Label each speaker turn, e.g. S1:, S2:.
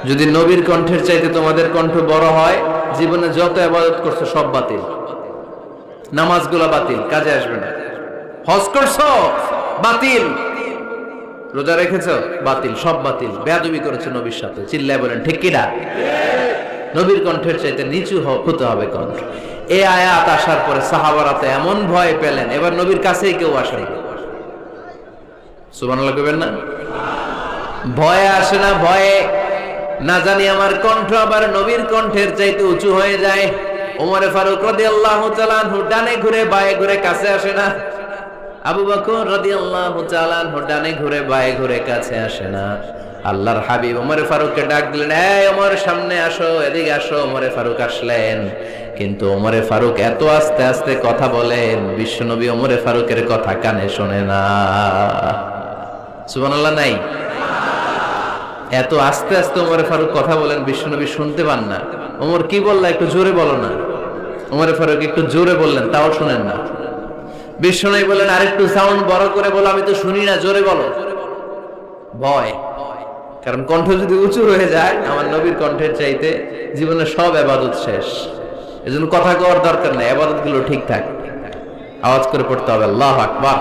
S1: যদি নবীর কণ্ঠের চাইতে তোমাদের কণ্ঠ বড় হয়, জীবনে যত ইবাদত করছো সব বাতিল, নামাজগুলো বাতিল, কাজে আসবে না। হজ করছো বাতিল, রোজা রেখেছো বাতিল, সব বাতিল। বেয়াদবি করেছো নবীর সাথে, চিল্লায় বলেন ঠিক কিনা? নবীর কণ্ঠের চাইতে নিচু হতে হবে কণ্ঠ। এই আয়াত আসার পরে সাহাবারা তো এমন ভয় পেলেন, এবার নবীর কাছেই কেউ আসে না। সুবহানাল্লাহ কইবেন না? ভয়ে আসে না, ভয়ে না জানি আমার কণ্ঠ আবার নবীর কণ্ঠের চাইতে উঁচু হয়ে যায়। ওমরে ফারুক রাদিয়াল্লাহু তাআলা আনহু ডানে ঘুরে বায়ে ঘুরে কাছে আসে না, আবু বকর রাদিয়াল্লাহু তাআলা আনহু ডানে ঘুরে বায়ে ঘুরে কাছে আসে না। আল্লাহর হাবিব ওমরে ফারুককে ডাক দিলেন, এই ওমর সামনে আসো, এদিকে আসো। ওমরে ফারুক আসলেন, কিন্তু ওমরে ফারুক এত আস্তে আস্তে কথা বলেন, বিশ্বনবী ওমরে ফারুকের কথা কানে শোনে না। সুবহানাল্লাহ নাই? এত আস্তে আস্তে ওমরে ফারুক কথা বলেন, বিশ্বনবী শুনতে পান না। ওমর কি বললা, একটু জোরে বলো না। ওমরে ফারুক একটু জোরে বললেন, তাও শুনেন না। বিশ্বনবী বললেন, আরেকটু সাউন্ড বড় করে বলো, আমি তো শুনি না, জোরে বলো। ভয়, কারণ কণ্ঠ যদি উঁচু হয়ে যায় আমার নবীর কণ্ঠের চাইতে, জীবনের সব ইবাদত শেষ। এজন্য কথা কওয়ার দরকার নেই, ইবাদত গুলো ঠিক থাকে, আওয়াজ করে পড়তে হবে আল্লাহু আকবার।